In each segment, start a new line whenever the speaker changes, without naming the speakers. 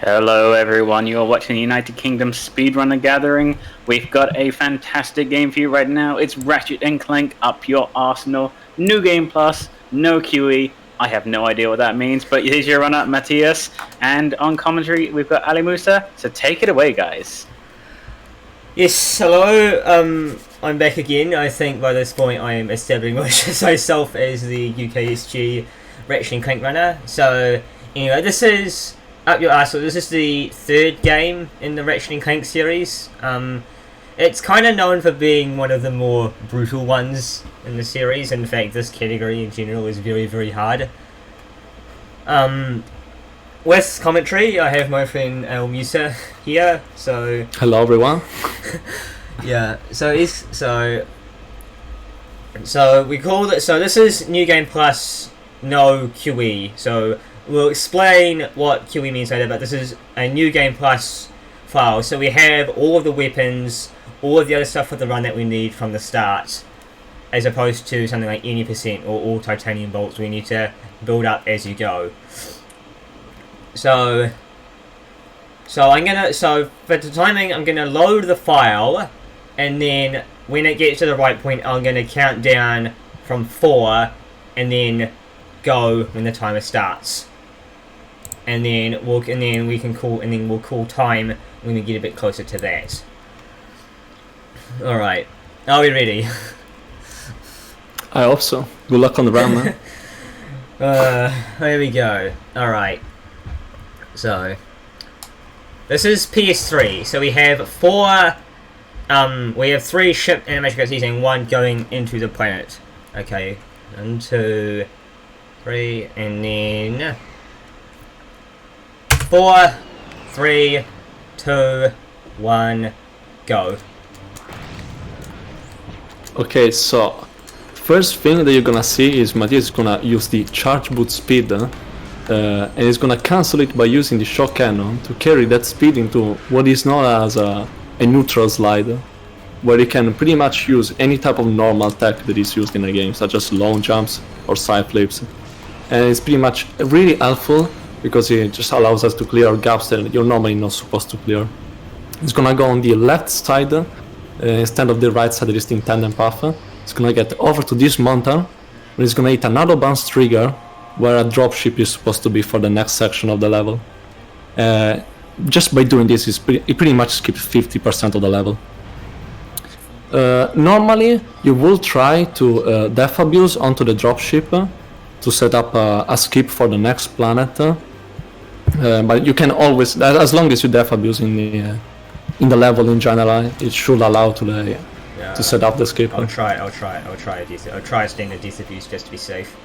Hello everyone, you are watching the United Kingdom Speedrunner Gathering. We've got a fantastic game for you right now. It's Ratchet and Clank Up Your Arsenal. New Game Plus, no QE. I have no idea what that means, but here's your runner, Matthias. And on commentary, we've got Ali Musa. So take it away, guys.
Yes, hello. I'm back again. I think by this point I am establishing myself as the UKSG Ratchet and Clank runner. So anyway, this is Up Your Arsenal. This is the third game in the Ratchet and Clank series. It's kind of known for being one of the more brutal ones in the series. In fact, this category in general is very, very hard. With commentary, I have my friend Al Musa here. So
hello everyone.
yeah. So we call it. So this is New Game Plus, no QE. So we'll explain what QE means later. But this is a New Game Plus file. So we have all of the weapons, all of the other stuff for the run that we need from the start, as opposed to something like any % or all titanium bolts. We need to build up as you go. So for the timing, I'm gonna load the file, and then when it gets to the right point, I'm gonna count down from 4, and go when the timer starts. And then we'll call time when we get a bit closer to that. All right, are we ready?
I hope so. Good luck on the run, man.
Here we go. All right. So, this is PS3. So we have 3 ship animation cutscenes and 1 going into the planet. Okay, 1, 2, 3, and then 4, 3, 2, 1, go.
Okay, so first thing that you're gonna see is Mathias is gonna use the charge boot speed. And he's gonna cancel it by using the shock cannon to carry that speed into what is known as a neutral slide, where you can pretty much use any type of normal tech that is used in a game, such as long jumps or side flips. And it's pretty much really helpful because it just allows us to clear gaps that you're normally not supposed to clear. It's gonna go on the left side instead of the right side that is the intended path. It's gonna get over to this mountain, where it's gonna hit another bounce trigger where a dropship is supposed to be for the next section of the level. Just by doing this, it pretty much skips 50% of the level. Normally, you will try to def abuse onto the dropship to set up a skip for the next planet, but you can always, as long as you def abuse in the level in general, it should allow to set up the skip.
I'll try a standard disabuse just to be safe.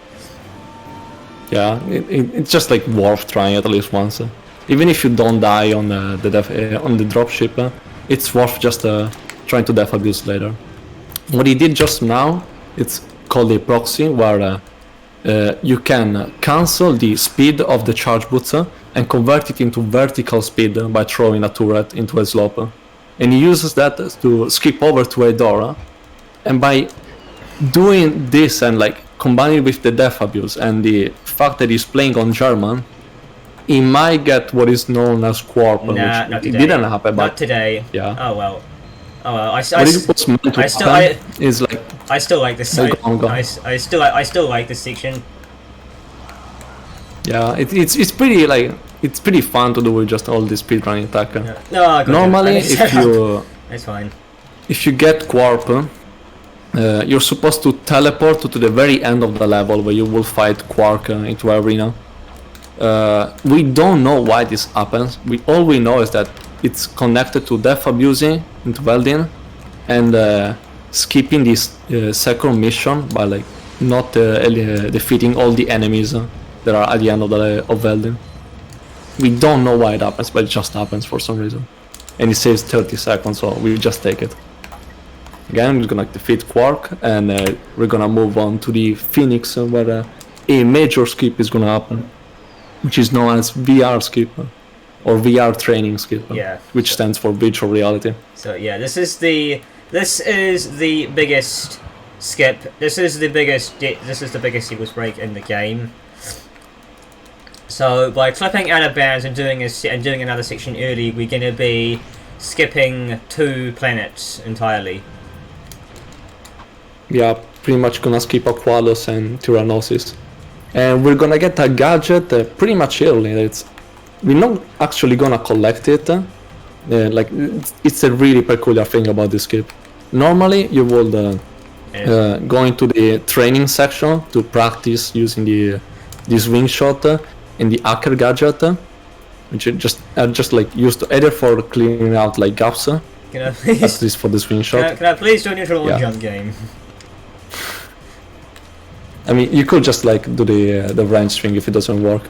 Yeah, it's just like worth trying at least once. Even if you don't die on the dropship, it's worth just trying to def abuse later. What he did just now, it's called a proxy, where you can cancel the speed of the charge boots and convert it into vertical speed by throwing a turret into a slope. And he uses that to skip over to a door. And by doing this and combined with the def abuse and the fact that he's playing on German, he might get what is known as Quarp, which
not today.
It didn't happen.
Not today.
Yeah.
Oh well. I still like this. I still like this section.
Yeah, it's pretty fun to do with just all this speedrunning attack.
Yeah. No,
normally
that's fine.
If you get Quarp, you're supposed to teleport to the very end of the level where you will fight Quark into arena. We don't know why this happens. All we know is that it's connected to def abusing into Veldin and skipping this second mission by not defeating all the enemies that are at the end of Veldin. We don't know why it happens, but it just happens for some reason. And it saves 30 seconds, so we just take it. Again, we're gonna defeat Quark, and we're gonna move on to the Phoenix, where a major skip is gonna happen, which is known as VR skip, or VR training skip, which stands for virtual reality.
So yeah, this is the biggest skip. This is the biggest sequence break in the game. So by clipping out of bounds and doing another section early, we're going to be skipping 2 planets entirely.
Yeah, pretty much gonna skip Aqualos and Tyrannosis. And we're gonna get a gadget pretty much early. We're not actually gonna collect it. Like, it's a really peculiar thing about this skip. Normally, you would go into the training section to practice using the swing shot and the hacker gadget, which are just like used either for clearing out like gaps,
Can I please?
at least for the swing shot.
Can I please do a neutral
Yeah.
jump game?
I mean, you could just like do the range swing if it doesn't work,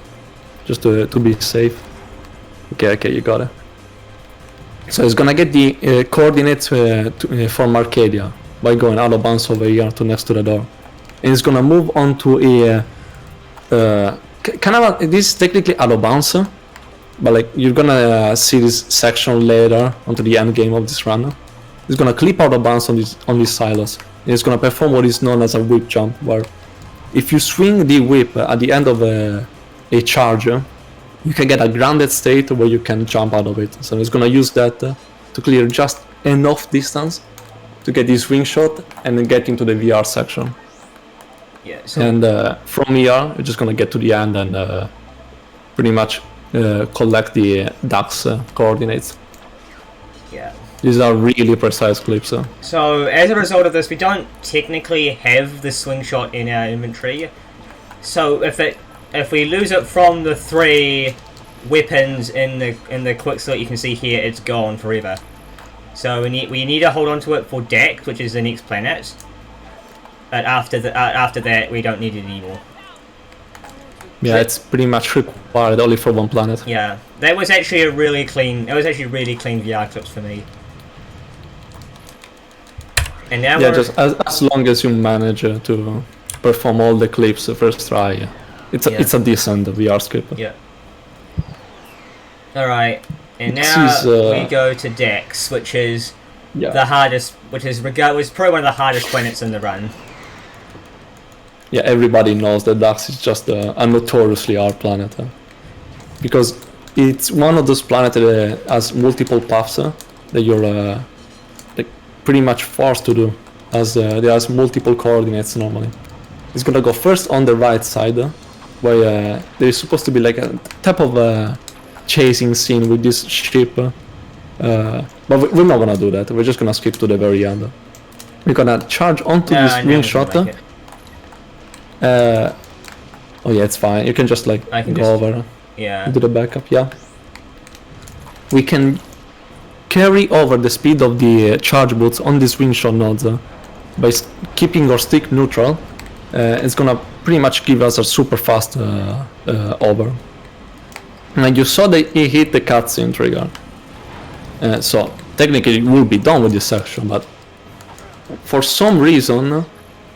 just to be safe. Okay, you got it. So it's gonna get the coordinates from Arcadia by going out of bounds over here to next to the door, and it's gonna move on to a this is technically out of bounds, but like you're gonna see this section later onto the end game of this run. It's gonna clip out of bounds on these silos, and it's gonna perform what is known as a whip jump, where if you swing the whip at the end of a charge, you can get a grounded state where you can jump out of it. So it's gonna use that to clear just enough distance to get this swing shot and then get into the VR section.
Yeah. So
And from here, you're just gonna get to the end and pretty much collect the DAX coordinates.
yeah.
These are really precise clips.
So as a result of this, we don't technically have the swing shot in our inventory. So if we lose it from the 3 weapons in the quick select you can see here, it's gone forever. So we need to hold on to it for Dax, which is the next planet. But after that, we don't need it anymore.
Yeah, it's pretty much required only for one planet.
Yeah, that was actually really clean VR clips for me. And now
Yeah,
we're,
just as long as you manage to perform all the clips the first try, it's a decent VR script.
yeah. All right, and
This
now
is,
we go to Dax, which is
Yeah.
the hardest, was probably one of the hardest planets in the run.
Yeah, everybody knows that Dax is just a notoriously hard planet, because it's one of those planets that has multiple paths that you're like pretty much forced to do, as there has multiple coordinates normally. It's gonna go first on the right side, where there's supposed to be like a type of chasing scene with this ship, but we're not gonna do that. We're just gonna skip to the very end. We're gonna charge onto this wing shot. Oh yeah, it's fine. You can just like go over
Yeah.
do the backup. Yeah, we can carry over the speed of the charge boots on these wing shot nodes by keeping our stick neutral. It's gonna pretty much give us a super fast over. And you saw that he hit the cutscene trigger, so technically it will be done with this section, but for some reason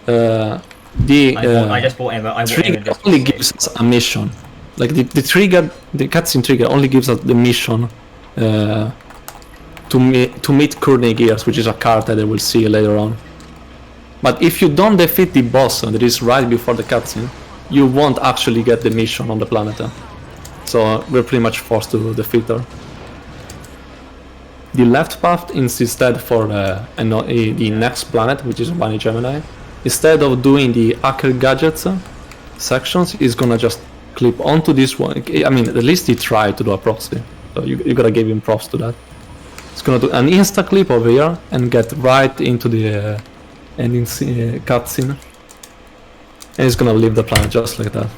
I just bought ammo.
trigger only gives us a mission. Like the cutscene trigger only gives us the mission to meet Courtney Gears, which is a card that I will see later on. But if you don't defeat the boss that is right before the cutscene, you won't actually get the mission on the planet. So we're pretty much forced to defeat her. The left path is instead for the next planet, which is Bunny Gemini. Instead of doing the hacker gadgets sections, is gonna just clip onto this one. I mean, at least he tried to do a proxy, so you gotta give him props to that. It's gonna do an insta clip over here and get right into the ending cutscene, and it's gonna leave the planet just like that.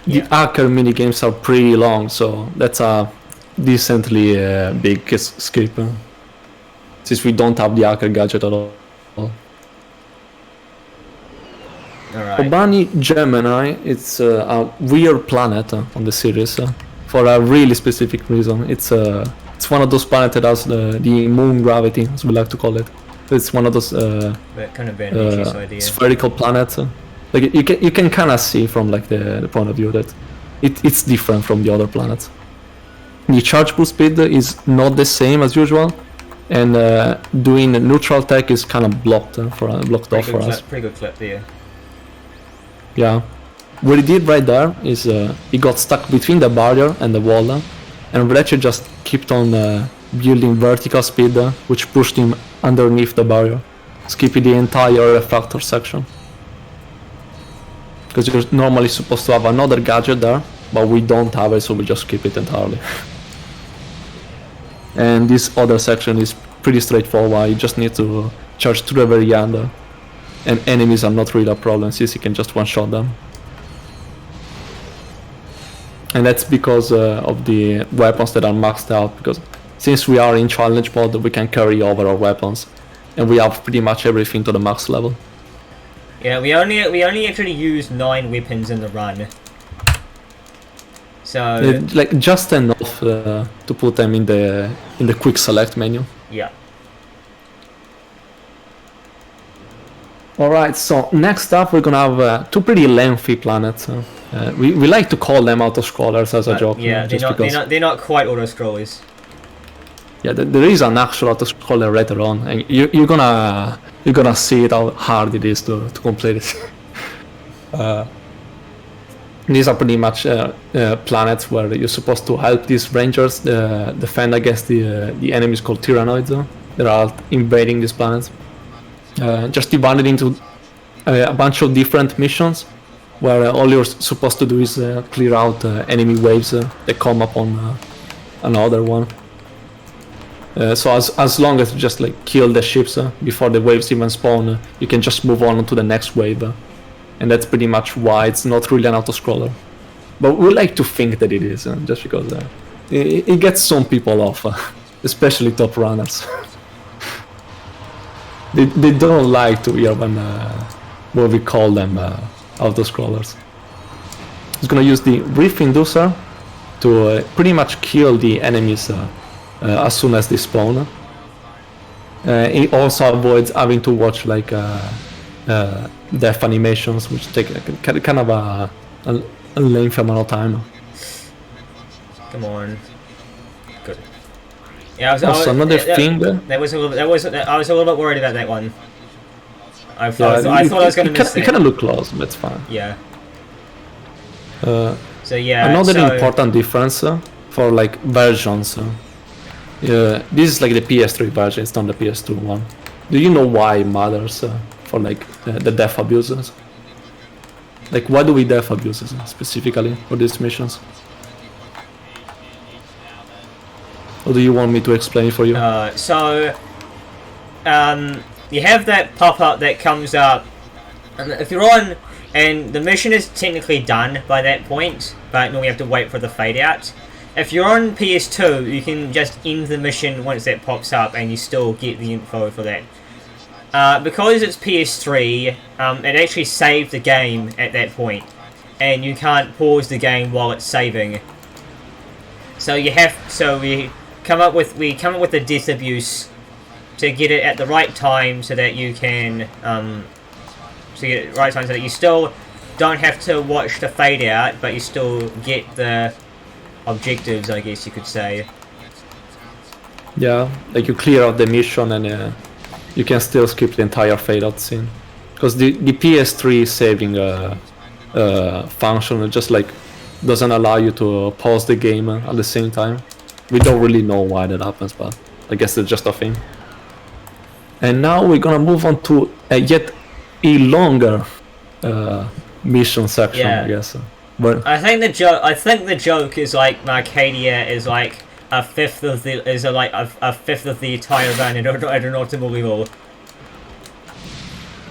The hacker minigames are pretty long, so that's a decently big skip. Since we don't have the hacker gadget at all.
Alright.
Obani Gemini, it's a weird planet on the series for a really specific reason. It's one of those planets that has the moon gravity, as we like to call it. It's one of those
That kind of idea.
spherical planets. Like you can kind of see from like the point of view that it's different from the other planets. The charge boost speed is not the same as usual, and doing neutral tech is kind of blocked off for us.
Pretty good clip there.
Yeah. What he did right there is he got stuck between the barrier and the wall, and Ratchet just kept on building vertical speed, which pushed him underneath the barrier, skipping the entire refractor section. Because you're normally supposed to have another gadget there, but we don't have it, so we just skip it entirely. And this other section is pretty straightforward. You just need to charge to the very end, and enemies are not really a problem since you can just one-shot them. And that's because of the weapons that are maxed out, because since we are in challenge mode, we can carry over our weapons, and we have pretty much everything to the max level.
Yeah, we only actually use 9 weapons in the run. So
like just enough to put them in the quick select menu.
yeah.
Alright, so next up we're gonna have 2 pretty lengthy planets. We like to call them auto-scrollers as a joke.
Yeah, they're not quite auto-scrollers.
Yeah, there is an actual auto-scroller later on, and you're gonna see it how hard it is to complete it. These are pretty much planets where you're supposed to help these rangers defend against the enemies called Tyrannoids that are invading these planets. Just divided into a bunch of different missions, where all you're supposed to do is clear out enemy waves that come upon another one. So as long as you just like kill the ships before the waves even spawn, you can just move on to the next wave, and that's pretty much why it's not really an auto-scroller. But we like to think that it is, just because it gets some people off, especially top runners. They don't like to hear when we call them auto-scrollers. It's gonna use the Rift Inducer to pretty much kill the enemies as soon as they spawn. It also avoids having to watch like death animations, which take kind of a lengthy amount of time.
Come on. Good. Yeah, I was a little bit worried about that one. I thought I was going to miss it.
It kind of look close, but it's fine.
Yeah.
So
yeah.
another important difference for like versions. This is like the PS3 version, it's not the PS2 one. Do you know why it matters for like the death abuses? Like, why do we death abuses specifically for these missions? Or do you want me to explain for you?
You have that pop-up that comes up, and if you're on, and the mission is technically done by that point, but no, we have to wait for the fade out. If you're on PS2, you can just end the mission once that pops up, and you still get the info for that. Because it's PS3, it actually saved the game at that point, and you can't pause the game while it's saving. So we come up with the death abuse to get it at the right time, so that you can so that you still don't have to watch the fade out, but you still get the objectives, I guess you could say.
Yeah, like you clear out the mission and you can still skip the entire fade out scene, because the PS3 saving function just like doesn't allow you to pause the game at the same time. We don't really know why that happens, but I guess it's just a thing. And now we're gonna move on to yet a longer mission section,
yeah.
I guess. But
I think the joke is like Arcadia is like a fifth of the entire run at an optimal level.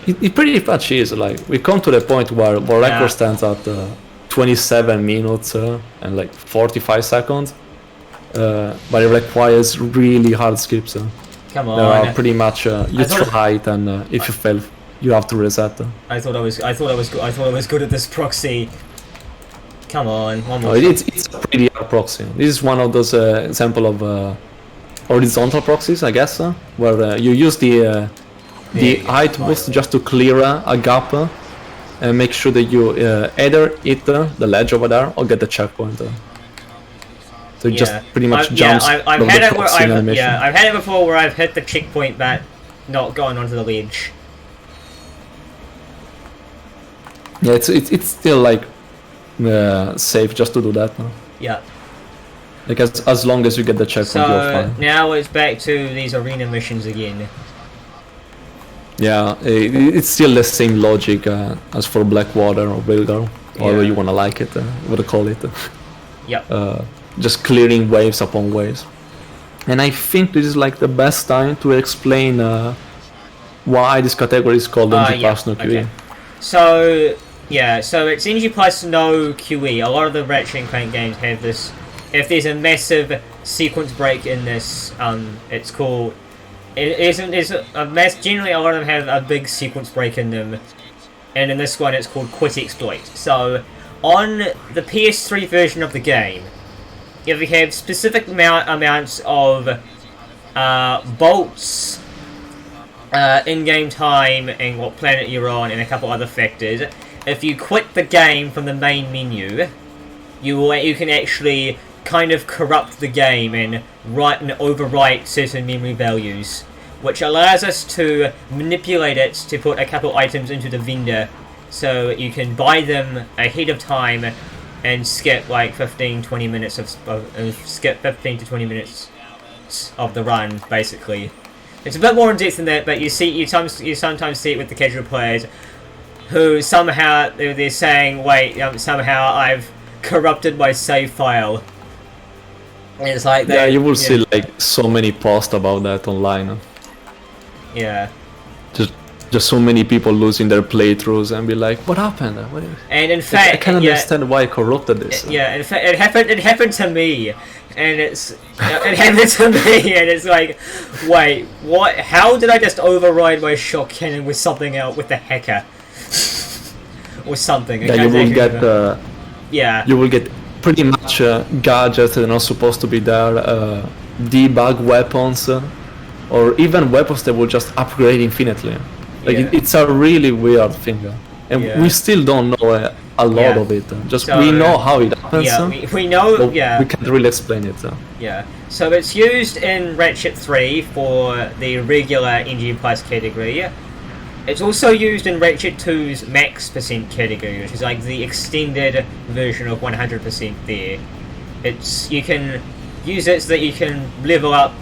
It pretty much is. Like, we come to the point where record stands at 27 minutes and like 45 seconds, but it requires really hard skips.
Come on.
They are pretty much you try it, and if you fail, you have to reset.
I thought I was good at this proxy. Come on, one more.
It's a pretty hard proxy. This is one of those example of horizontal proxies, I guess, where you use the height boost just to clear a gap and make sure that you either hit the ledge over there or get the checkpoint. So it just pretty much jumps.
I've had it before where I've hit the checkpoint but not gone onto the ledge.
Yeah, it's still like safe just to do that. No?
Yeah.
Like as long as you get the checkpoint, you're
So
fine.
now it's back to these arena missions again.
Yeah, it's still the same logic as for Blackwater or Vilgar, however you wanna like it, what to call it.
Yep.
Just clearing waves upon waves. And I think this is like the best time to explain why this category is called NG Plus No QE.
Okay. So yeah, so it's NG Plus No QE. A lot of the Ratchet & Clank games have this. If there's a massive sequence break in this, it's called. It's a mass. Generally, a lot of them have a big sequence break in them, and in this one, it's called Quit Exploit. So, on the PS3 version of the game, if you have specific amounts of bolts, in-game time, and what planet you're on, and a couple other factors, if you quit the game from the main menu, you can actually kind of corrupt the game and write and overwrite certain memory values, which allows us to manipulate it to put a couple items into the vendor, so you can buy them ahead of time and skip like 15-20 minutes skip 15 to 20 minutes of the run. Basically, it's a bit more in depth than that, but you sometimes see it with the casual players who somehow they're saying, wait, somehow I've corrupted my save file. And it's like
you will see like so many posts about that online.
Yeah.
Just so many people losing their playthroughs and be like, what happened?
And in fact,
I can't understand why I corrupted this.
Yeah, in fact, it happened to me, and it happened to me, and it's like, wait, what? How did I just override my shock cannon with something else, with the hacker, or something?
Yeah, you will get.
Yeah.
You will get pretty much gadgets that are not supposed to be there, debug weapons, or even weapons that will just upgrade infinitely. Like it's a really weird thing, and we still don't know a lot of it. We know how it happens.
Yeah, we know.
But we can't really explain it.
Yeah, so it's used in Ratchet 3 for the regular NG Plus category. It's also used in Ratchet 2's max % category, which is like the extended version of 100% there. You can use it so that you can level up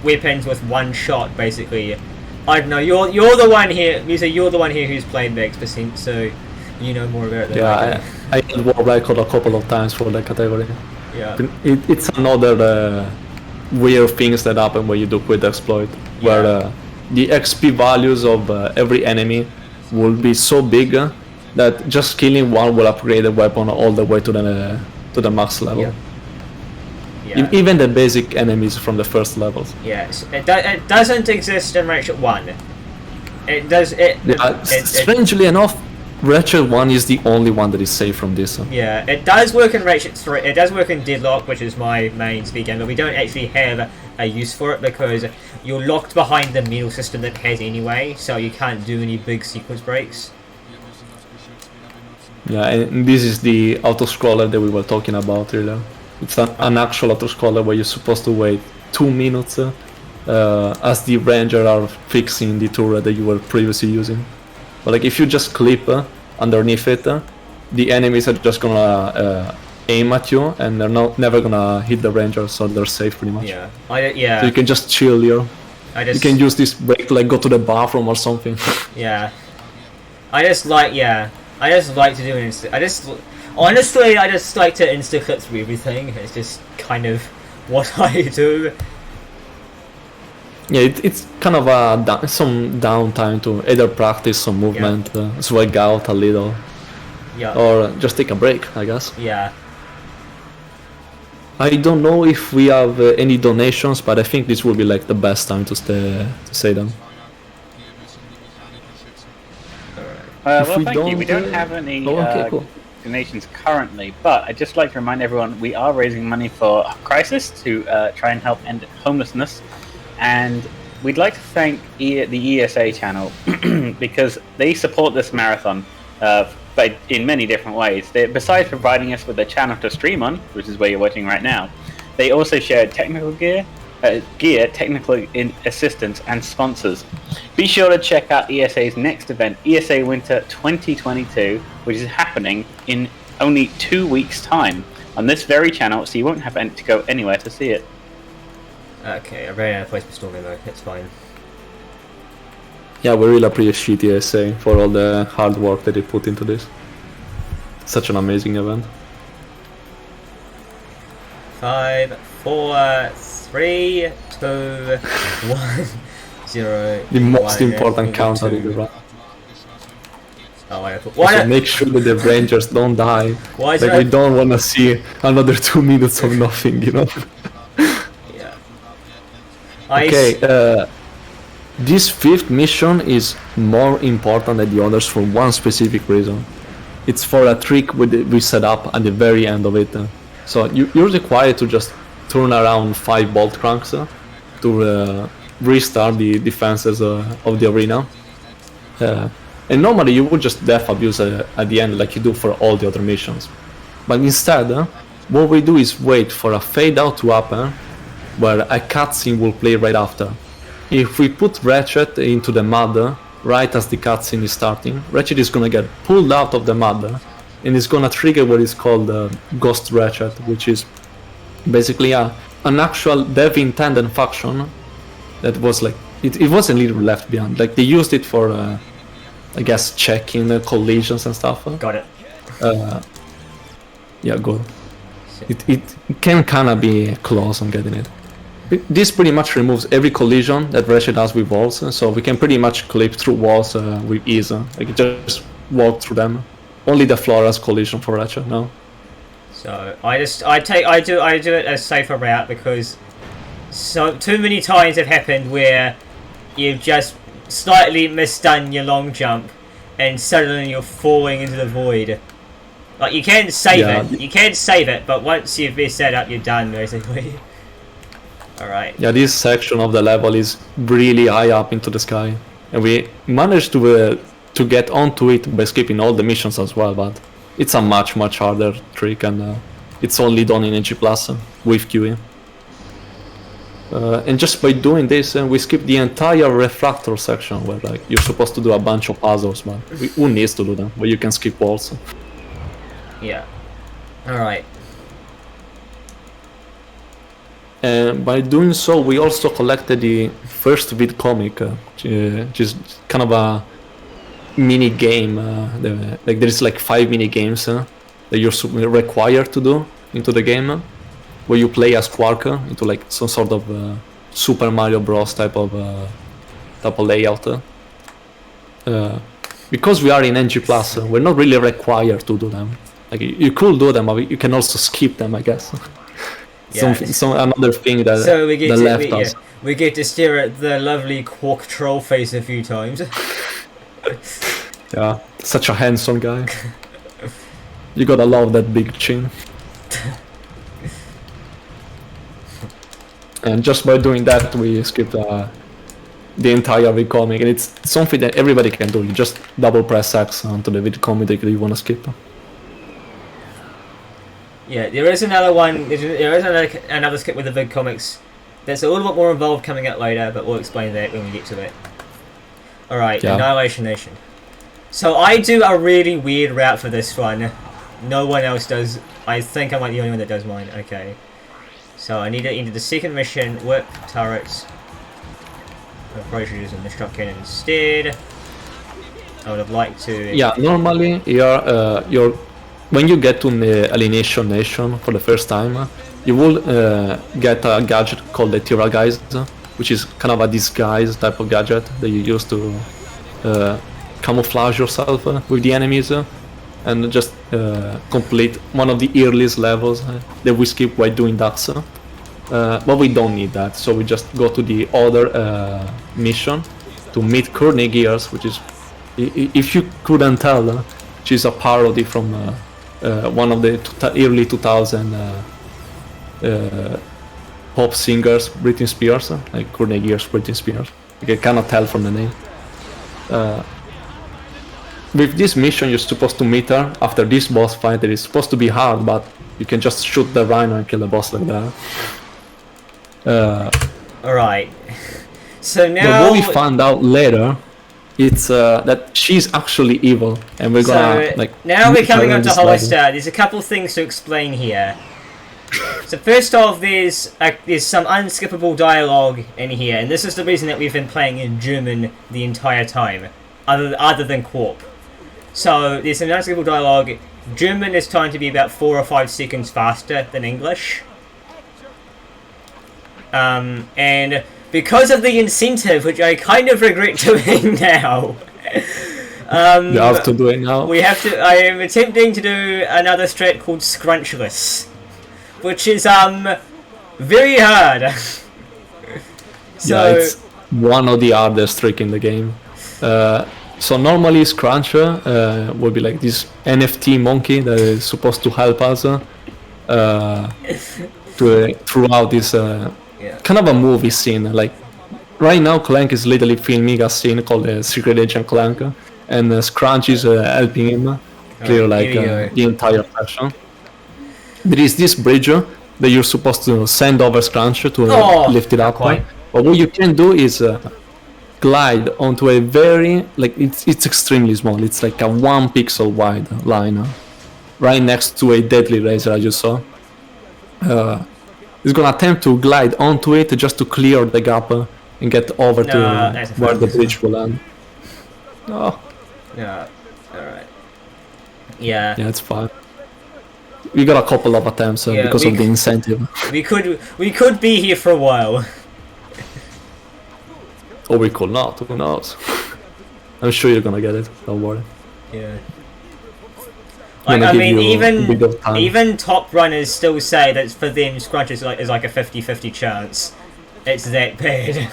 weapons with one shot, basically. I don't know, you're the one here, Misa, you're the one here who's played max %, so you know more about it than I do.
I did world record a couple of times for that category.
Yeah.
It's another weird things that happen when you do quit exploit, where the XP values of every enemy will be so big that just killing one will upgrade the weapon all the way to the max level.
Yeah.
Even the basic enemies from the first levels.
Yes, it doesn't exist in Ratchet 1. It does.
Strangely enough, Ratchet 1 is the only one that is safe from this.
Yeah, it does work in Ratchet 3. It does work in Deadlock, which is my main speed game, but we don't actually have a use for it because you're locked behind the medal system that it has anyway, so you can't do any big sequence breaks.
Yeah, and this is the auto-scroller that we were talking about earlier. It's an actual auto-scroller where you're supposed to wait 2 minutes as the ranger are fixing the turret that you were previously using. But like if you just clip underneath it, the enemies are just gonna aim at you and they're never gonna hit the ranger, so they're safe pretty much.
Yeah.
So you can just chill here. You can use this break to like go to the bathroom or something.
Yeah. I just like to do it. Honestly, I just like to insta-clip through everything. It's just kind of what I do.
Yeah, it's kind of some downtime to either practice some movement, swag out a little, or just take a break, I guess.
Yeah.
I don't know if we have any donations, but I think this will be like the best time to say them.
Well, thank you. We don't have any donations currently, but I'd just like to remind everyone we are raising money for Crisis to try and help end homelessness, and we'd like to thank the ESA channel because they support this marathon but in many different ways. Besides providing us with a channel to stream on, which is where you're watching right now, they also share technical gear, gear, technical assistance, and sponsors. Be sure to check out ESA's next event, ESA Winter 2022, which is happening in only 2 weeks' time on this very channel, so you won't have to go anywhere to see it.
Okay, I ran out of place to store memo. It's fine.
Yeah, we really appreciate ESA for all the hard work that they put into this. Such an amazing event.
5, 4, 3, 2, 1, 0.
The most important counter in the run.
Oh, I put.
So make sure that the Rangers don't die.
Why is
like, we don't want to see another 2 minutes of nothing, you know?
Yeah.
Okay, this 5th mission is more important than the others for one specific reason. It's for a trick we set up at the very end of it. So you're required to just turn around 5 bolt cranks to restart the defenses of the arena. And normally you would just death abuse at the end like you do for all the other missions. But instead, what we do is wait for a fade out to happen where a cutscene will play right after. If we put Ratchet into the mud right as the cutscene is starting, Ratchet is gonna get pulled out of the mud and it's gonna trigger what is called Ghost Ratchet, which is basically an actual dev intended faction that was like, it wasn't literally left behind. Like they used it for, I guess, checking collisions and stuff.
Got it.
Yeah, good. It can kinda be close on getting it. This pretty much removes every collision that Ratchet does with walls, so we can pretty much clip through walls with ease. Like just walk through them. Only the floor has collision for Ratchet now.
So I do it as safer route because too many times have happened where you've just slightly misdone your long jump and suddenly you're falling into the void. Like you can save it, but once you've messed that up, you're done basically. Alright.
Yeah, this section of the level is really high up into the sky, and we managed to get onto it by skipping all the missions as well, but it's a much harder trick, and it's only done in NG Plus with QE. And just by doing this, we skip the entire refractor section where like you're supposed to do a bunch of puzzles, but who needs to do them? Where you can skip walls.
Yeah. Alright.
And by doing so, we also collected the first vid comic, which is kind of a mini game. Like there is like 5 mini games that you're required to do into the game, where you play as Quark into like some sort of Super Mario Bros. type of layout. Because we are in NG Plus, we're not really required to do them. Like you could do them, but you can also skip them, I guess.
Yeah.
Another thing that
so we get
left us.
We get to stare at the lovely Quark troll face a few times.
Yeah, such a handsome guy. You gotta love that big chin. And just by doing that, we skipped the entire vid comic, and it's something that everybody can do. You just double press X onto the vid comic that you wanna skip.
Yeah, there is another one. There is another skip with the vid comics. That's a little bit more involved coming out later, but we'll explain that when we get to it. Alright, yeah. Annihilation Nation. So I do a really weird route for this one. No one else does. I think I'm like the only one that does mine. Okay. So I need to enter the second mission, work turrets. I'll probably should use a Destruct Cannon instead. I would have liked to...
Yeah, normally you're when you get to the Alienation Nation for the first time, you will get a gadget called the Tira Guise, which is kind of a disguise type of gadget that you use to camouflage yourself with the enemies and just complete one of the earliest levels that we skip while doing that. But we don't need that, so we just go to the other mission to meet Courtney Gears, which is, if you couldn't tell, she's a parody from one of the early 2000 pop singers, Britney Spears, like Courtney Gears, Britney Spears. You cannot tell from the name. With this mission, you're supposed to meet her after this boss fight that is supposed to be hard, but you can just shoot the rhino and kill the boss like that.
Alright. So
But
now...
what we found out later, it's that she's actually evil, and we're gonna
So
like.
now we're coming on to
this later.
Hollister. There's a couple things to explain here. So first off, there's some unskippable dialogue in here, and this is the reason that we've been playing in German the entire time, other than Corp. So there's some unskippable dialogue. German is trying to be about 4 or 5 seconds faster than English. And because of the incentive, which I kind of regret doing now,
You have to do it now.
we have to. I am attempting to do another strat called Scrunchless, which is very hard. So
Yeah, it's one of the hardest trick in the game. So normally Scruncher will be like this NFT monkey that is supposed to help us throughout this
yeah.
kind of a movie scene. Like right now, Clank is literally filming a scene called Secret Agent Clank, and Scrunch is helping him clear like
here
the entire session. There is this bridge that you're supposed to send over Scrunch to lift it up.
quite.
But what you can do is glide onto a very like it's extremely small. It's like a 1 pixel wide line, right next to a deadly razor, as you saw. It's gonna attempt to glide onto it just to clear the gap and get over to where the bridge will end. Oh,
Yeah. Alright. Yeah.
yeah, it's fine. We got a couple of attempts
Yeah,
because of the incentive.
We could be here for a while.
Or we could not, who knows? I'm sure you're gonna get it, don't worry.
Yeah.
I'm
Like,
gonna
I
give
mean,
you a bit of time.
even top runners still say that for them, Scrunch is like a 50-50 chance. It's that bad.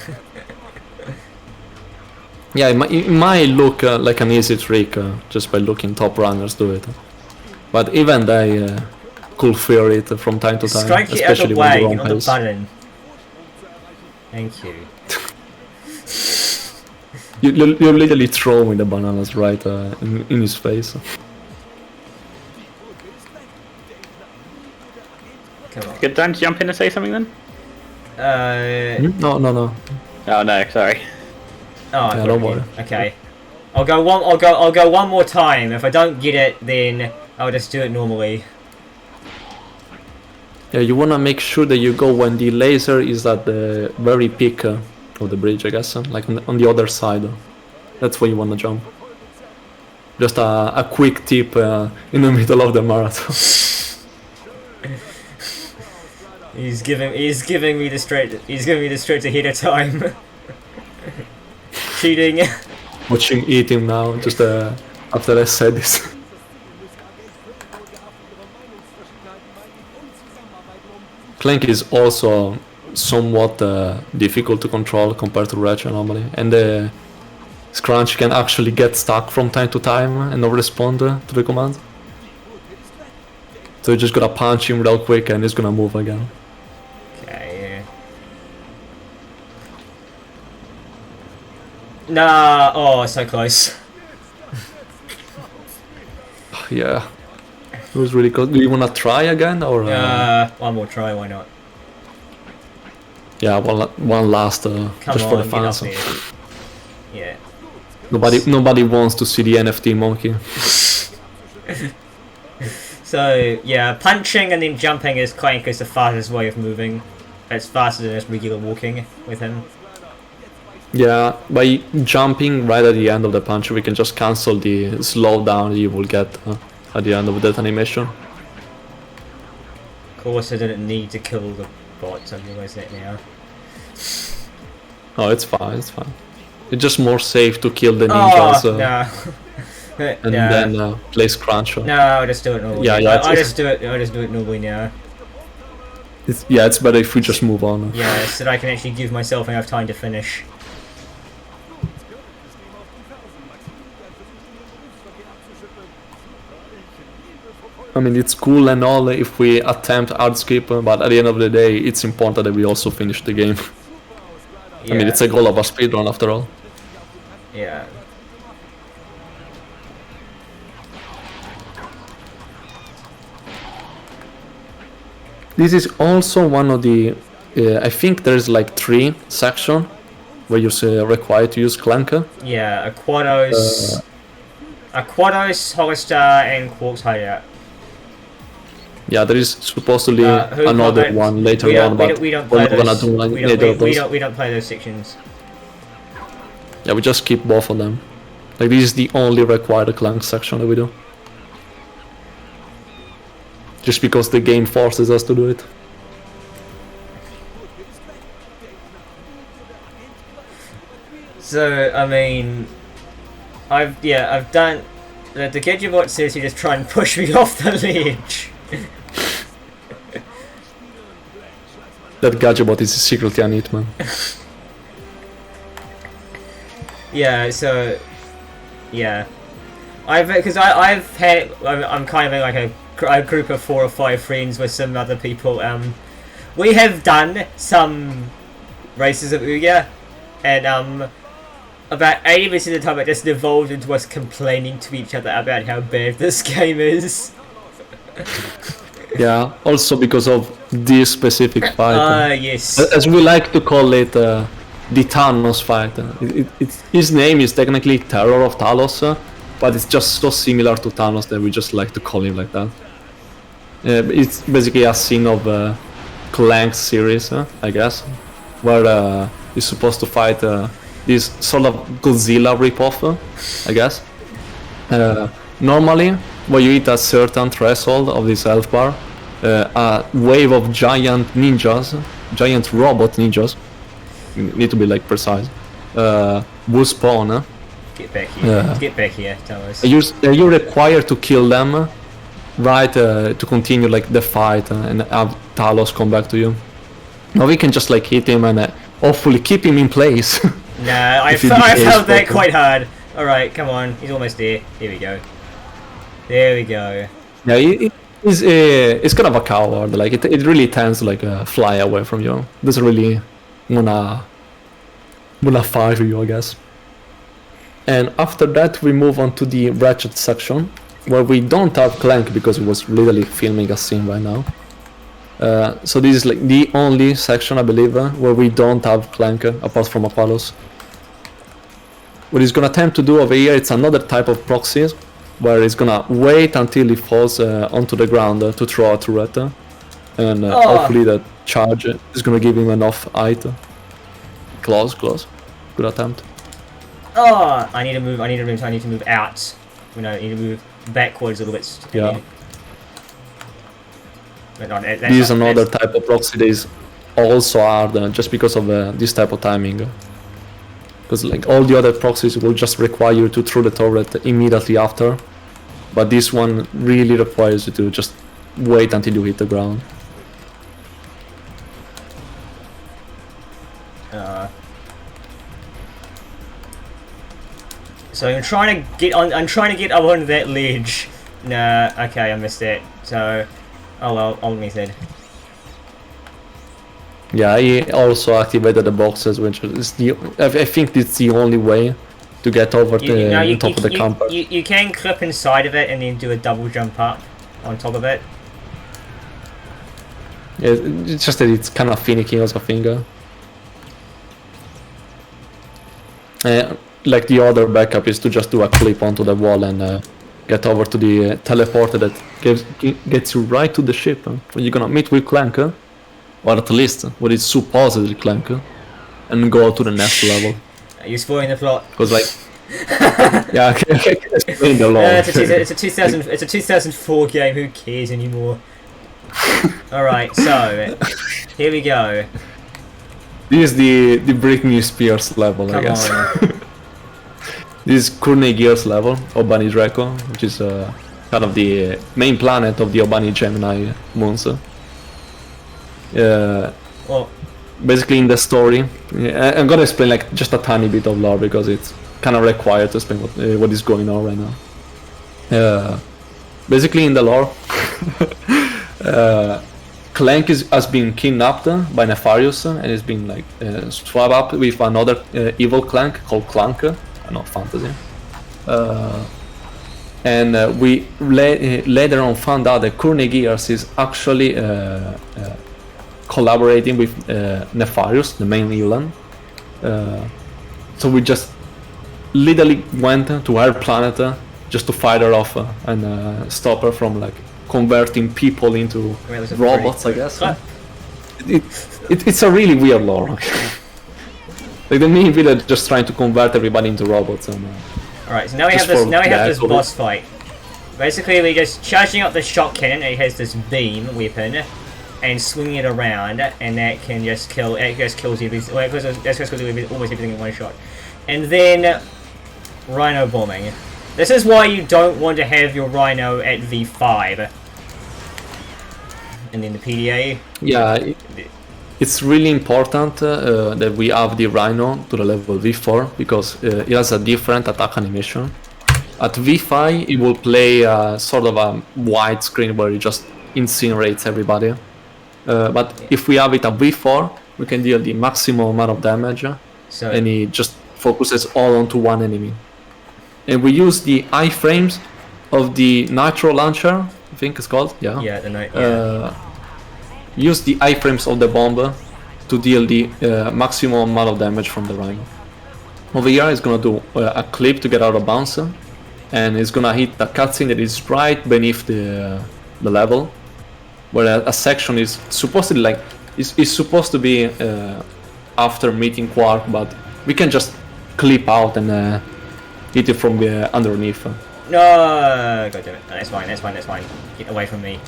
Yeah, it might look like an easy trick just by looking top runners do it. But even they could fear it from time to time,
Strike it out
especially
the
when
way
they're on
on the
pace.
button. Thank you.
You're literally throwing the bananas right in his face.
Come on.
Good time to jump in and say something then?
No.
Oh no, sorry.
Oh,
Yeah, don't worry.
Okay. I'll go one more time. If I don't get it, then I'll just do it normally.
Yeah, you wanna make sure that you go when the laser is at the very peak of the bridge, I guess, like on the other side. That's where you wanna jump. Just a quick tip in the middle of the marathon.
He's giving me the straight ahead of time. Cheating.
Watching him now, just after I said this. Clank is also somewhat difficult to control compared to Ratchet normally, and the Scrunch can actually get stuck from time to time and not respond to the command. So you just gotta punch him real quick and he's gonna move again.
Okay. Nah. Oh, so close.
Yeah, it was really close. Do you wanna try again or?
One more try. Why not?
Yeah, one last
Come
just
on,
for the
get up
fans.
there. Yeah.
Nobody wants to see the NFT monkey.
So yeah, punching and then jumping is Clank is the fastest way of moving. It's faster than just regular walking with him.
Yeah, by jumping right at the end of the punch, we can just cancel the slowdown you will get at the end of that animation.
Of course, I didn't need to kill the bots. I realise that now.
Oh, it's fine, it's fine. It's just more safe to kill the
Oh
ninjas
no.
and then place crunch.
No, I'll just do it normally.
Yeah,
I'll just do it normally now.
It's better if we just move on.
Yeah, so that I can actually give myself enough time to finish.
I mean, it's cool and all if we attempt hard skip, but at the end of the day, it's important that we also finish the game.
Yeah.
I mean, it's a goal of a speedrun after all.
Yeah.
This is also one of the I think there's like 3 section where you're required to use Clanker.
Yeah, Aquados, Hollister, and Quark's Hideout.
Yeah, there is supposedly
Who
another
played-
one later
we don't-
on,
we
but
don't- we don't
we're
play
not gonna
those.
do like
We
either of those.
we don't play those sections.
Yeah, we just keep both of them. Like this is the only required Clank section that we do. Just because the game forces us to do it.
So I mean, I've done. The Gadgetbot says you just try and push me off the ledge.
That Gadgetbot is secretly an hitman.
Yeah, so yeah, I'm kind of in like a group of 4 or 5 friends with some other people. We have done some races of Ouya, and about 80% of the time it just evolved into us complaining to each other about how bad this game is.
Yeah, also because of this specific fight.
Yes.
As we like to call it, the Thanos fight. His name is technically Terror of Talos, but it's just so similar to Thanos that we just like to call him like that. It's basically a scene of Clank series, I guess, where you're supposed to fight this sort of Godzilla ripoff, I guess. Normally, when you hit a certain threshold of this health bar, a wave of giant robot ninjas, need to be like precise, will spawn.
Get back here. Get back here, Talos.
You're required to kill them, right, to continue like the fight and have Talos come back to you. Now we can just like hit him and hopefully keep him in place.
Nah, I felt that quite hard. Alright, come on, he's almost there. Here we go. There we go.
Yeah, it's kind of a coward. Like it really tends to like fly away from you. Doesn't really wanna fight with you, I guess. And after that, we move on to the Ratchet section, where we don't have Clank because he was literally filming a scene right now. So this is like the only section, I believe, where we don't have Clank apart from Apollos. What he's gonna attempt to do over here, it's another type of proxies, where he's gonna wait until he falls onto the ground to throw a turret, and hopefully that charge is gonna give him enough height. Close. Good attempt.
Oh, I need to move out. I need to move backwards a little bit.
Yeah.
But no,
This is another type of proxy that is also hard just because of this type of timing. Because like all the other proxies will just require you to throw the turret immediately after, but this one really requires you to just wait until you hit the ground.
So I'm trying to get up on that ledge. Nah, okay, I missed that. So, oh well, I'll miss it.
Yeah, he also activated the boxes, which is I think it's the only way to get over the top of the camper.
You can clip inside of it and then do a double jump up on top of it.
Yeah, it's just that it's kind of finicky as a finger. Like the other backup is to just do a clip onto the wall and get over to the teleporter that gets you right to the ship when you're gonna meet with Clank, or at least what is supposedly Clank, and go to the next level.
Are you spoiling the plot?
Because like, yeah, I can explain the law.
It's a 2004 game. Who cares anymore? All right, so here we go.
This is the Britney Spears level, I guess. This is Courtney Gears level, Obani Draco, which is kind of the main planet of the Obani Gemini moons.
Well,
basically in the story, I'm gonna explain like just a tiny bit of lore because it's kind of required to explain what is going on right now. Basically in the lore, Clank has been kidnapped by Nefarious and has been like swapped up with another evil Clank called Clank, not fantasy. And we later on found out that Courtney Gears is actually collaborating with Nefarious, the main villain. So we just literally went to her planet just to fight her off and stop her from like converting people into robots, I guess. It's a really weird lore. Like the main villain just trying to convert everybody into robots. And
alright, so now we have this. Now we have this boss fight. Basically, we're just charging up the shot cannon. It has this beam weapon, and swinging it around, and that can just kill. It just kills everything. Well, that's just kills almost everything in one shot. And then Rhino bombing. This is why you don't want to have your Rhino at V5. And then the PDA.
Yeah, it's really important that we have the Rhino to the level V4 because it has a different attack animation. At V5, it will play sort of a wide screen where it just incinerates everybody. But if we have it at V4, we can deal the maximum amount of damage, and it just focuses all onto one enemy. And we use the iframes of the Nitro Launcher, I think it's called, yeah.
Yeah, the Nitro.
Use the iframes of the bomb to deal the maximum amount of damage from the Rhino. Over here, it's gonna do a clip to get out of bounds, and it's gonna hit a cutscene that is right beneath the level, where a section is supposedly like is supposed to be after meeting Quark, but we can just clip out and hit it from the underneath.
No, god damn it. No, that's fine. Get away from me.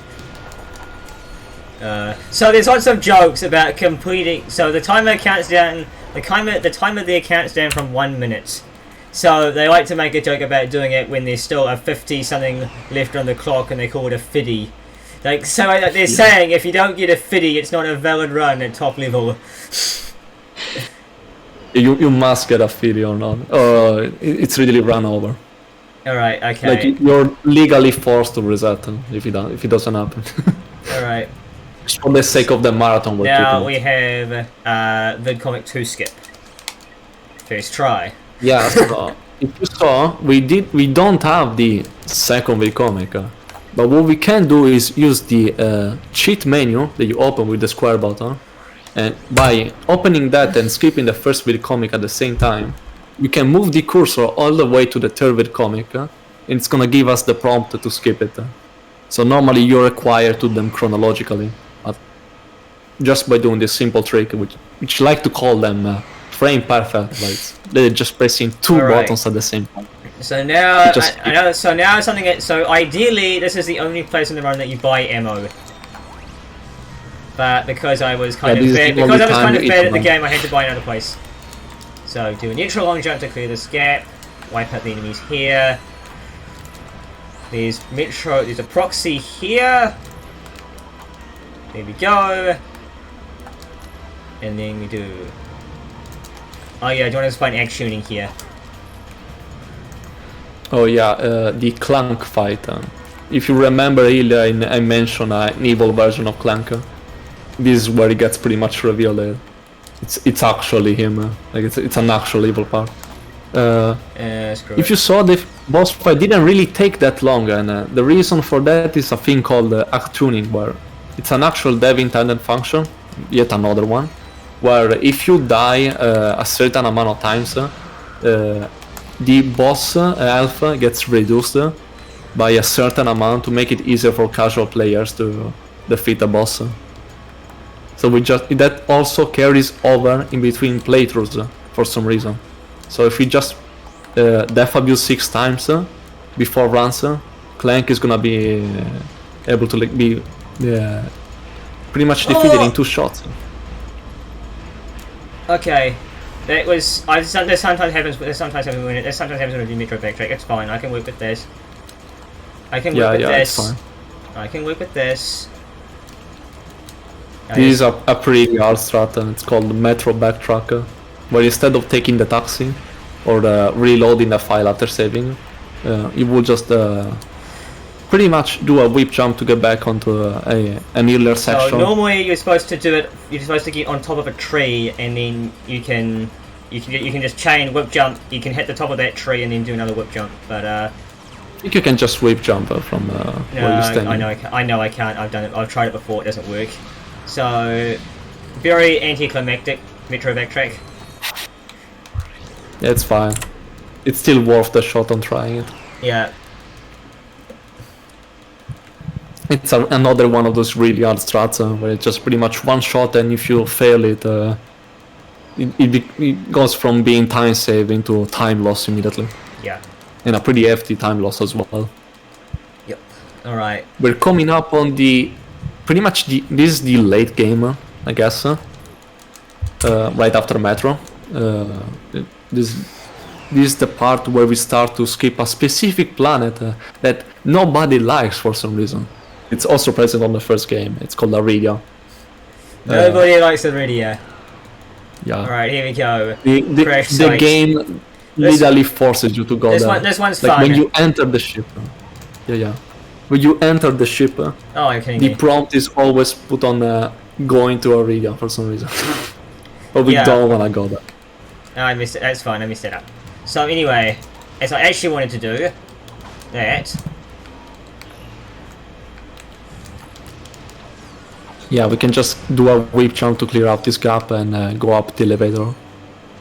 So there's lots of jokes about completing. So the timer counts down. The timer there counts down from 1 minute. So they like to make a joke about doing it when there's still a 50 something left on the clock, and they call it a fiddy. Like so, like they're saying if you don't get a fiddy, it's not a valid run at top level.
You must get a fiddy or not, or it's really run over.
All right, okay.
Like you're legally forced to reset if it doesn't happen.
All right.
Just for the sake of the marathon.
Now we have VidComic 2 skip. First try.
Yeah, so if you saw, we don't have the second VidComic, but what we can do is use the cheat menu that you open with the square button, and by opening that and skipping the first VidComic at the same time, we can move the cursor all the way to the third VidComic, and it's gonna give us the prompt to skip it. So normally you're required to do them chronologically, but just by doing this simple trick, which I like to call them frame perfect, like they're just pressing two buttons at the same time.
So now, I know. So now something. So ideally, this is the only place in the run that you buy ammo. But because I was kind of bad, at the game, I had to buy another place. So do a neutral long jump to clear this gap. Wipe out the enemies here. There's a proxy here. There we go. And then we do. Oh yeah, do you want to find actioning here?
Oh yeah, the Clank fight. If you remember earlier, I mentioned an evil version of Clank. This is where it gets pretty much revealed. It's actually him. Like it's an actual evil part. If you saw, the boss fight didn't really take that long, and the reason for that is a thing called act tuning, where it's an actual dev intended function, yet another one, where if you die a certain amount of times, the boss health gets reduced by a certain amount to make it easier for casual players to defeat the boss. So that also carries over in between playthroughs for some reason. So if we just death abuse 6 times before runs, Clank is gonna be able to be pretty much defeated in 2 shots.
Okay, that was. This sometimes happens. This sometimes happens when I do Metro backtrack. It's fine. I can work with this. I can work with this. It's fine. I can work with this.
This is a pretty hard strat, and it's called Metro Backtracker, where instead of taking the taxi or reloading the file after saving, you will just pretty much do a whip jump to get back onto an earlier section.
So normally you're supposed to do it. You're supposed to get on top of a tree, and then you can just chain whip jump. You can hit the top of that tree and then do another whip jump. But
I think you can just whip jump from where you're standing.
I know I can't. I've done it. I've tried it before. It doesn't work. So Very anticlimactic Metro backtrack.
Yeah, it's fine. It's still worth the shot on trying it.
Yeah.
It's another one of those really hard strats where it's just pretty much one shot, and if you fail it, it goes from being time saving to time loss immediately.
Yeah.
And a pretty hefty time loss as well.
Yep. Alright.
We're coming up on this is the late game, I guess. Right after Metro. This is the part where we start to skip a specific planet that nobody likes for some reason. It's also present on the first game. It's called Aridia.
Nobody likes Aridia.
Yeah.
Alright, here we go.
The game literally forces you to go there.
This one's
like
fun.
when you enter the ship. Yeah. When you enter the ship,
oh, okay.
the prompt is always put on going to Aridia for some reason. But we don't want to go there.
No, I missed it. That's fine. I missed it up. So anyway, as I actually wanted to do that.
Yeah, we can just do a whip jump to clear out this gap and go up the elevator.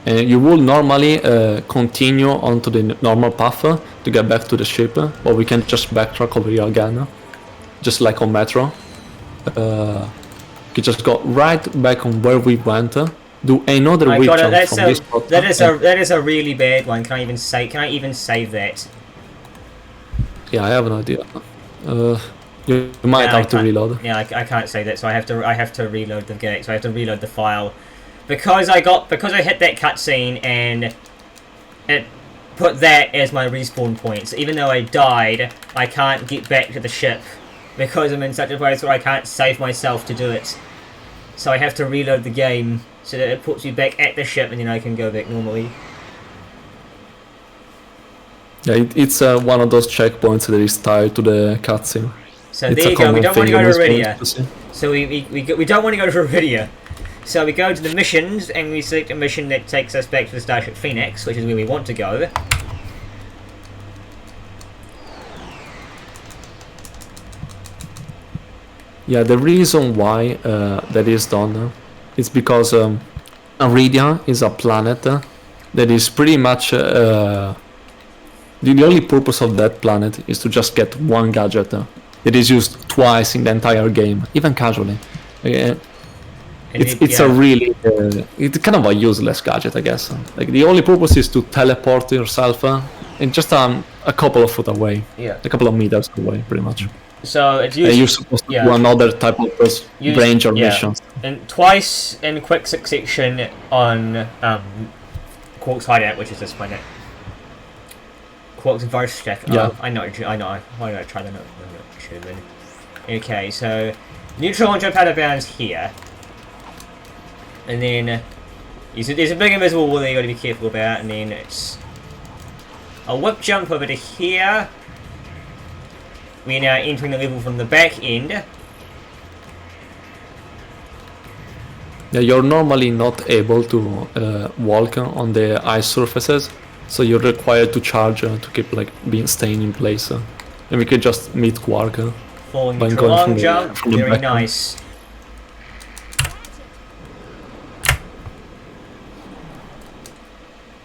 And you will normally continue onto the normal path to get back to the ship, or we can just backtrack over here again, just like on Metro. You can just go right back on where we went, do another whip jump from this spot.
That is a really bad one. Can I even save that?
Yeah, I have an idea. You might have to reload.
Yeah, I can't say that, so I have to reload the gate. So I have to reload the file because I hit that cutscene and it put that as my respawn point. So even though I died, I can't get back to the ship because I'm in such a place where I can't save myself to do it. So I have to reload the game so that it puts me back at the ship and then I can go back normally.
Yeah, it's one of those checkpoints that is tied to the cutscene.
So there you go, we don't want to go to Aridia. So we don't want to go to Aridia. So we go to the missions and we select a mission that takes us back to the Starship Phoenix, which is where we want to go.
Yeah, the reason why that is done is because Aridia is a planet that is pretty much the only purpose of that planet is to just get one gadget. It is used twice in the entire game, even casually. It's a really it's kind of a useless gadget, I guess. Like the only purpose is to teleport yourself and just a couple of foot away, a couple of meters away, pretty much.
So it's used.
And you're supposed to do another type of range or missions.
And twice in quick succession on Quark's hideout, which is this planet. Quark's virus stack. Oh, I know. Why did I try that? Okay, so neutral and jump out of bounds here, and then there's a big invisible wall that you got to be careful about, and then it's a whip jump over to here. We're now entering the level from the back end.
Yeah, you're normally not able to walk on the ice surfaces, so you're required to charge to keep staying in place. And we could just meet Quark.
Falling into a long jump, very nice.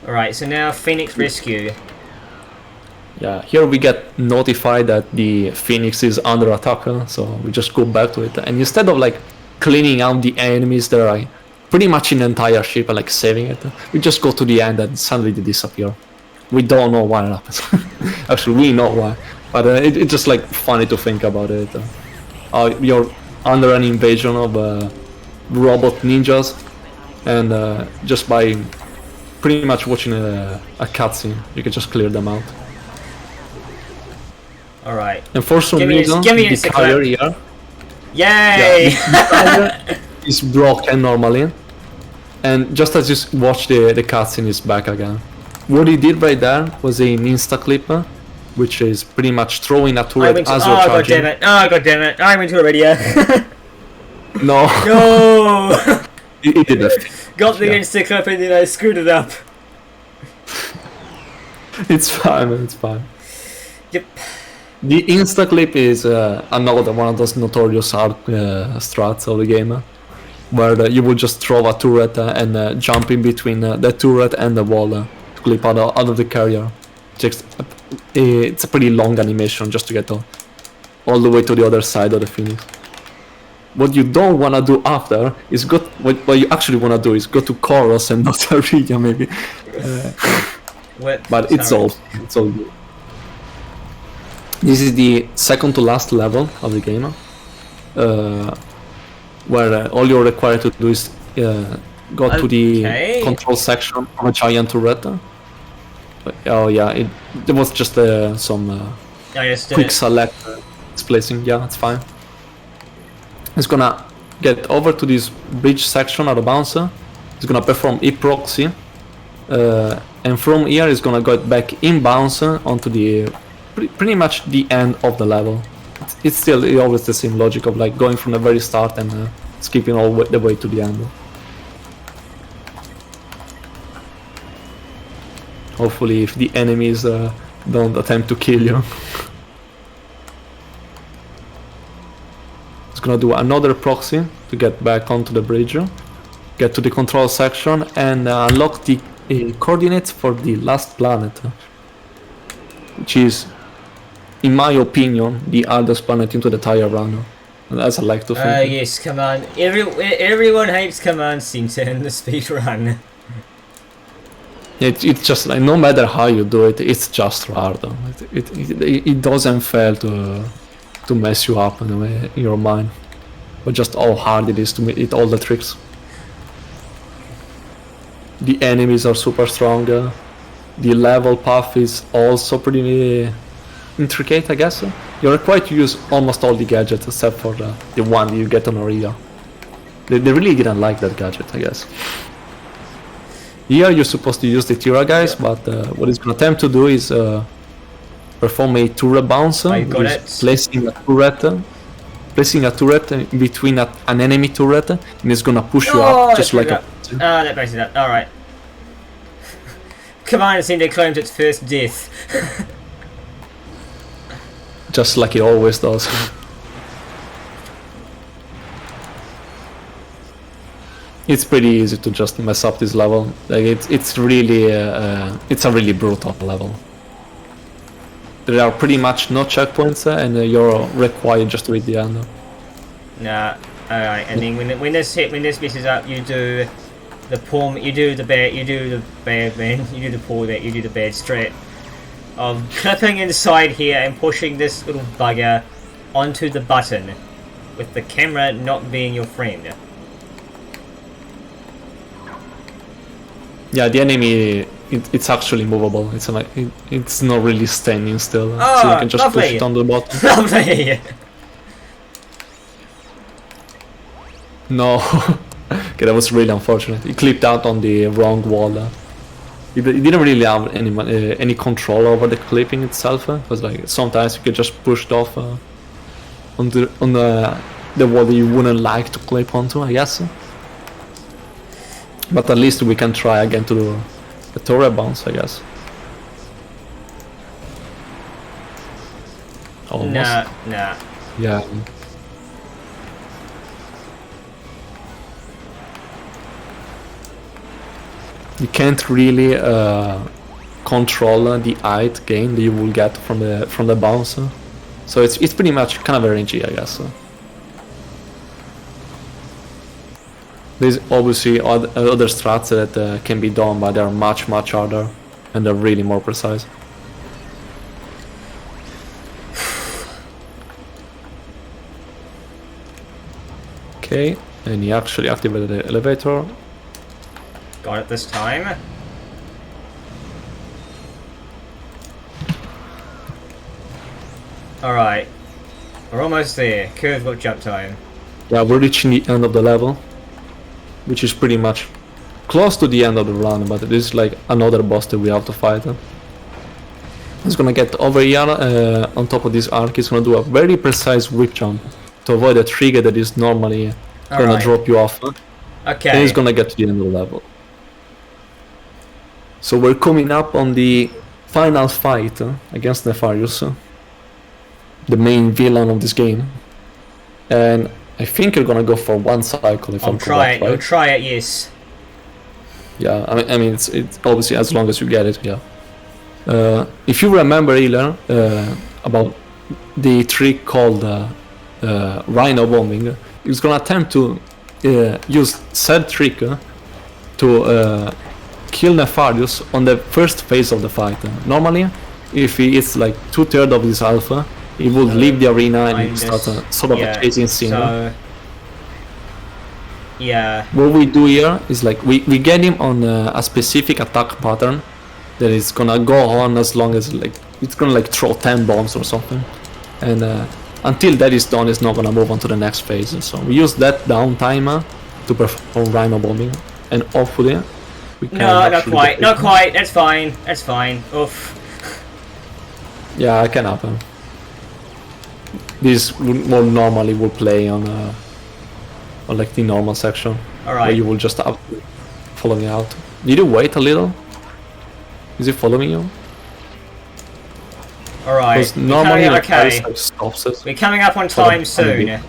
Alright, so now Phoenix Rescue.
Yeah, here we get notified that the Phoenix is under attack, so we just go back to it. And instead of cleaning out the enemies that are pretty much in the entire ship and saving it, we just go to the end and suddenly they disappear. We don't know why it happens. Actually, we know why. But it's just funny to think about it. You're under an invasion of robot ninjas, and just by pretty much watching a cutscene, you can just clear them out.
Alright.
And for some reason, the carrier here,
yay!
The carrier is broken normally, and just as you watch the cutscene, it's back again. What he did right there was an insta clip, which is pretty much throwing a turret as you're charging.
God damn it! I went to Aridia.
No.
No.
He did that.
Got the insta clip and then I screwed it up.
It's fine, man. It's fine.
Yep.
The insta clip is another one of those notorious hard strats of the game. where you will just throw a turret and jump in between the turret and the wall to clip out of the carrier. It's a pretty long animation just to get all the way to the other side of the Phoenix. What you don't want to do after is what you actually want to do is go to Chorus and not Arena maybe. But it's all good. This is the second to last level of the game, where all you're required to do is go to the control section of a giant turret. Oh yeah, there was just some quick select displacing. Yeah, it's fine. It's gonna get over to this bridge section of the bouncer. It's gonna perform e-proxy, and from here it's gonna go back in bouncer onto the pretty much the end of the level. It's still always the same logic of like going from the very start and skipping all the way to the end. Hopefully, if the enemies don't attempt to kill you. It's gonna do another proxy to get back onto the bridge, get to the control section, and unlock the coordinates for the last planet, which is, in my opinion, the hardest planet into the entire run, as I like to think.
Yes, Command. Everyone hates Command Center in the speedrun.
It's just like, no matter how you do it, it's just hard. It doesn't fail to mess you up in your mind, but just how hard it is to hit all the tricks. The enemies are super strong. The level path is also pretty intricate, I guess. You're required to use almost all the gadgets except for the one you get on Aria. They really didn't like that gadget, I guess. Here you're supposed to use the Tira guys, but what it's gonna attempt to do is perform a turret bounce, placing a turret in between an enemy turret, and it's gonna push you up just like a...
that makes it up. Alright. Commander Center claims its first death.
Just like it always does. It's pretty easy to just mess up this level. Like it's really it's a really brutal level. There are pretty much no checkpoints, and you're required just to hit the end.
Nah, alright. And then when this messes up, you do the poor, you do the bad man, you do the poor bit, you do the bad strat of clipping inside here and pushing this little bugger onto the button, with the camera not being your friend.
Yeah, the enemy, it's actually movable. It's like it's not really standing still,
oh,
so you can just
lovely.
push it on the bottom.
Lovely.
No, okay, that was really unfortunate. He clipped out on the wrong wall. He didn't really have any control over the clipping itself. It was like sometimes you could just push it off on the wall that you wouldn't like to clip onto, I guess. But at least we can try again to do a turret bounce, I guess. Almost.
Nah.
Yeah. You can't really control the height gain that you will get from the bounce, so it's pretty much kind of RNG, I guess. There's obviously other strats that can be done, but they're much harder and they're really more precise. Okay, and he actually activated the elevator.
Got it this time. Alright. We're almost there. Curve got jump time. Yeah,
we're reaching the end of the level, which is pretty much close to the end of the run, but it is like another boss that we have to fight. It's gonna get over here on top of this arc. It's gonna do a very precise whip jump to avoid a trigger that is normally gonna drop you off.
Okay.
And it's gonna get to the end of the level. So we're coming up on the final fight against Nefarious, the main villain of this game. And I think you're gonna go for one cycle if I'm correct, right?
I'll try it, yes.
Yeah, I mean it's obviously as long as you get it, yeah. If you remember earlier about the trick called Rhino bombing, he's gonna attempt to use said trick to kill Nefarious on the first phase of the fight. Normally, if he is like 2/3 of his alpha, he would leave the arena and start sort of a chasing scene.
So, yeah.
What we do here is like we get him on a specific attack pattern that is gonna go on as long as like it's gonna like throw 10 bombs or something, and until that is done, it's not gonna move on to the next phase. So we use that downtime to perform Rhino bombing, and hopefully we can.
No, not quite. Not quite. That's fine. That's fine. Oof.
Yeah, it can happen. This more normally will play on like the normal section.
Alright.
Where you will just have to follow me out. Did you wait a little? Is he following you?
Alright.
Because normally
okay.
like stops it.
We're coming up on time soon.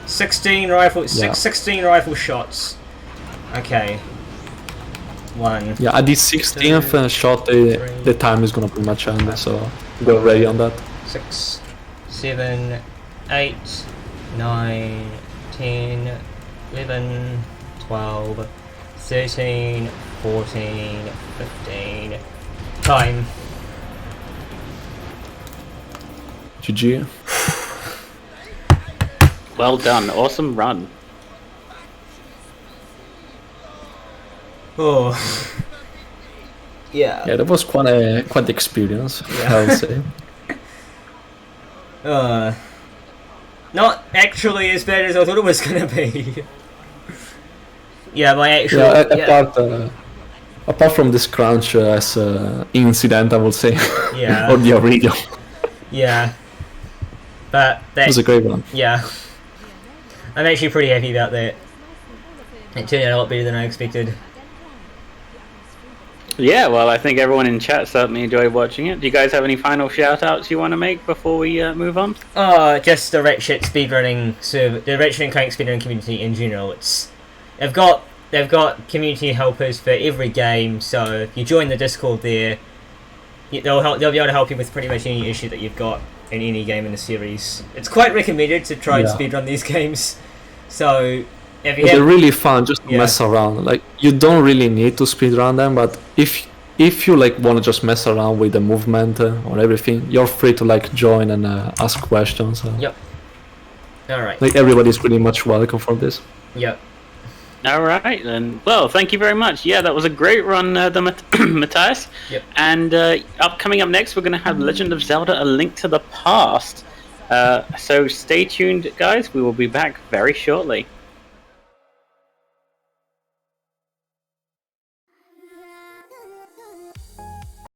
16 rifle 16 rifle shots. Okay. 1.
Yeah, at the 16th shot the time is gonna pretty much end, so go ready on that.
6, 7, 8, 9, 10, 11, 12, 13, 14, 15. Time.
GG.
Well done. Awesome run.
Oh. Yeah.
Yeah, that was quite the experience, I would say.
Not actually as bad as I thought it was gonna be. Yeah, my actual.
Apart from this crunch as incident, I would say.
Yeah.
Or the radio.
Yeah. But that
was a great one.
Yeah. I'm actually pretty happy about that. It turned out a lot better than I expected.
Yeah, well, I think everyone in chat certainly enjoyed watching it. Do you guys have any final shout-outs you want to make before we move on?
Just the Ratchet speedrunning server, the Ratchet and Clank speedrunning community in general. They've got community helpers for every game, so if you join the Discord there, they'll be able to help you with pretty much any issue that you've got in any game in the series. It's quite recommended to try and speedrun these games. So
they're really fun just to mess around. Like you don't really need to speedrun them, but if you like want to just mess around with the movement or everything, you're free to like join and ask questions.
Yep. All right.
Like everybody's pretty much welcome for this.
Yep.
All right, then. Well, thank you very much. Yeah, that was a great run, Mathias.
Yep.
And coming up next, we're going to have Legend of Zelda: A Link to the Past. So stay tuned, guys. We will be back very shortly.